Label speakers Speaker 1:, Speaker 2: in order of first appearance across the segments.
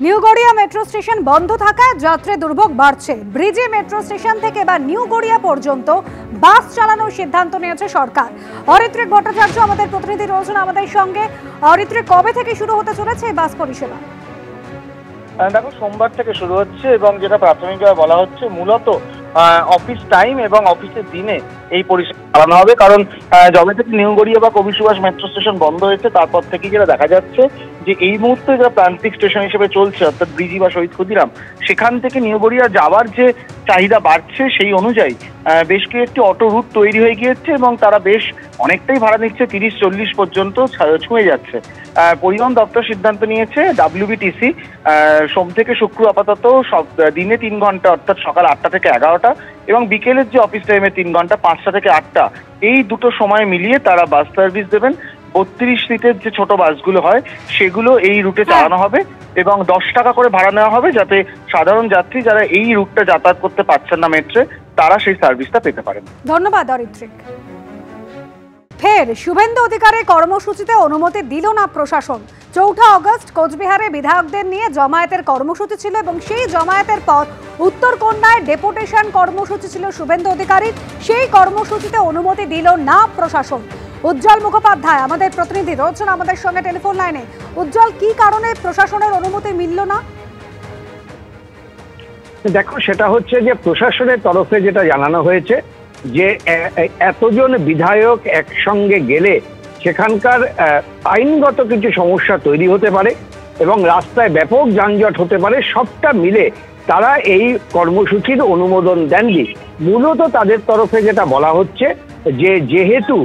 Speaker 1: New Garia metro station বন্ধ থাকায় যাত্রী দুর্ভোগ বাড়ছে। ব্রিজে মেট্রো স্টেশন থেকে বা নিউ গড়িয়া পর্যন্ত বাস চালানোর সিদ্ধান্ত নিয়েছে সরকার। অরিত্রিক ভট্টাচার্য আমাদের প্রতিনিধি রয়েছেন আমাদের সঙ্গে। অরিত্রিক, কবে থেকে শুরু হতে চলেছে এই বাস পরিষেবা?
Speaker 2: দেখো, সোমবার থেকে শুরু হচ্ছে এবং যেটা প্রাথমিকভাবে বলা হচ্ছে মূলত অফিস টাইম এবং অফিসের দিনে এই পরিষেবা চালানো হবে। কারণ যবে থেকে নিউ গড়িয়া বা কবি সুভাষ মেট্রো স্টেশন বন্ধ হয়েছে তারপর থেকে যেটা দেখা যাচ্ছে যে এই মুহূর্তে যারা প্রান্তিক স্টেশন হিসেবে চলছে অর্থাৎ ব্রিজি বা শহীদ ক্ষুদিরাম, সেখান থেকে নিউ গড়িয়া যাওয়ার যে চাহিদা বাড়ছে সেই অনুযায়ী বেশ কয়েকটি অটো রুট তৈরি হয়ে গিয়েছে এবং তারা বেশ অনেকটাই ভাড়া নিচ্ছে, 30-40 পর্যন্ত ছুঁয়ে যাচ্ছে। পরিবহন দপ্তর সিদ্ধান্ত নিয়েছে WBTC সোম থেকে শুক্র আপাতত সব দিনে 3 ঘন্টা অর্থাৎ সকাল 8টা থেকে 11টা এবং বিকেলের যে অফিস টাইমে 3 ঘন্টা 5টা থেকে 8টা, এই দুটো সময় মিলিয়ে তারা বাস সার্ভিস দেবেন। 32 সিটের যে ছোট বাসগুলো হয় সেগুলো এই রুটে চালানো হবে এবং 10 টাকা করে ভাড়া নেওয়া হবে, যাতে সাধারণ যাত্রী যারা এই রুটটা যাতায়াত করতে পারছেন না মেট্রো, তারা সেই সার্ভিসটা পেতে পারেন।
Speaker 1: ধন্যবাদ অরিত্রিক। ফের শুভেন্দু অধিকারের কর্মসূচিতে অনুমতি দিল না প্রশাসন। 4 আগস্ট কোচবিহারে বিধায়কদের নিয়ে জমায়েতের কর্মসূচি ছিল এবং সেই জমায়েতের পর উত্তরকন্যায় ডেপুটেশন কর্মসূচি ছিল শুভেন্দু অধিকারীর। সেই কর্মসূচিতে অনুমতি দিল না প্রশাসন। উজ্জ্বল মুখোপাধ্যায় আমাদের প্রতিনিধি রয়েছেন আমাদের সঙ্গে টেলিফোন লাইনে। উজ্জ্বল, কি কারণে প্রশাসনের অনুমতি মিলল না?
Speaker 3: দেখো, সেটা হচ্ছে যে প্রশাসনের তরফে যেটা জানানো হয়েছে যে এতজন বিধায়ক একসঙ্গে গেলে সেখানকার আইনগত কিছু সমস্যা তৈরি হতে পারে এবং রাস্তায় ব্যাপক যানজট হতে পারে। সবটা মিলে তারা এই কর্মসূচির অনুমোদন দেননি। মূলত তাদের তরফে যেটা বলা হচ্ছে যে যেহেতু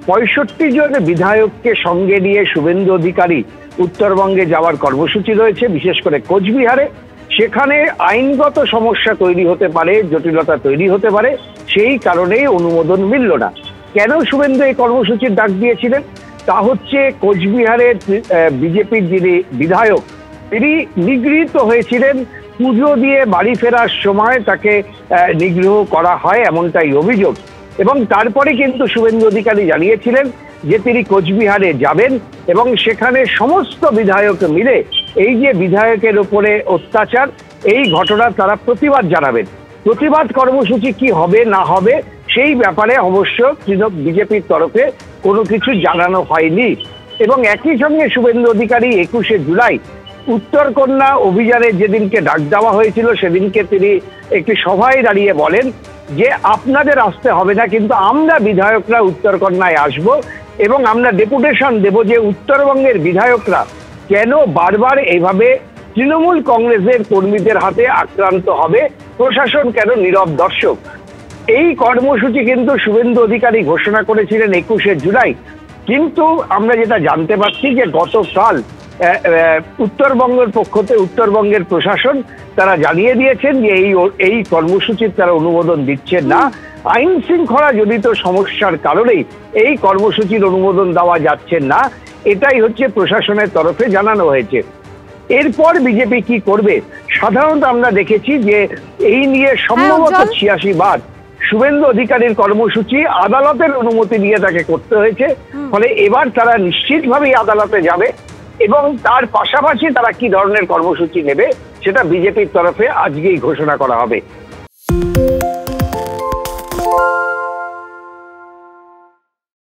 Speaker 3: 65 জন বিধায়ককে সঙ্গে নিয়ে শুভেন্দু অধিকারী উত্তরবঙ্গে যাওয়ার কর্মসূচি রয়েছে, বিশেষ করে কোচবিহারে, সেখানে আইনগত সমস্যা তৈরি হতে পারে, জটিলতা তৈরি হতে পারে, সেই কারণেই অনুমোদন মিলল না। কেন শুভেন্দু এই কর্মসূচির ডাক দিয়েছিলেন তা হচ্ছে কোচবিহারের বিজেপির যিনি বিধায়ক তিনি নিগৃহীত হয়েছিলেন। পুজো দিয়ে বাড়ি ফেরার সময় তাকে নিগ্রহ করা হয় এমনটাই অভিযোগ এবং তারপরে কিন্তু শুভেন্দু অধিকারী জানিয়েছিলেন যে তিনি কোচবিহারে যাবেন এবং সেখানে সমস্ত বিধায়ক মিলে এই যে বিধায়কের উপরে অত্যাচার, এই ঘটনা তারা প্রতিবাদ জানাবেন। প্রতিবাদ কর্মসূচি কি হবে না হবে সেই ব্যাপারে অবশ্য বিজেপির তরফে কোনো কিছু জানানো হয়নি এবং একই সঙ্গে শুভেন্দু অধিকারী 21শে জুলাই উত্তরকন্যা অভিযানের যেদিনকে ডাক দেওয়া হয়েছিল সেদিনকে তিনি একটি সভায় দাঁড়িয়ে বলেন যে আপনাদের আসতে হবে না, কিন্তু আমরা বিধায়করা উত্তরকন্যায় আসব এবং আমরা ডেপুটেশন দেব যে উত্তরবঙ্গের বিধায়করা কেন বারবার এইভাবে তৃণমূল কংগ্রেসের কর্মীদের হাতে আক্রান্ত হবে, প্রশাসন কেন নীরব দর্শক। এই কর্মসূচি কিন্তু শুভেন্দু অধিকারী ঘোষণা করেছিলেন 21শে জুলাই, কিন্তু আমরা যেটা জানতে পারছি যে গতকাল উত্তরবঙ্গের পক্ষতে উত্তরবঙ্গের প্রশাসন তারা জানিয়ে দিয়েছেন যে এই কর্মসূচির তারা অনুমোদন দিচ্ছেন না। আইন শৃঙ্খলা জনিত সমস্যার কারণেই এই কর্মসূচির অনুমোদন দেওয়া যাচ্ছে না, এটাই হচ্ছে প্রশাসনের তরফে জানানো হয়েছে। এরপর বিজেপি কি করবে? সাধারণত আমরা দেখেছি যে এই নিয়ে সম্ভবত 86 বার শুভেন্দু অধিকারীর কর্মসূচি আদালতের অনুমতি নিয়ে তাকে করতে হয়েছে। ফলে এবার তারা নিশ্চিতভাবেই আদালতে যাবে এবং তার পাশাপাশি তারা কি ধরনের কর্মসূচি নেবে সেটা বিজেপির তরফে আজকেই ঘোষণা করা হবে।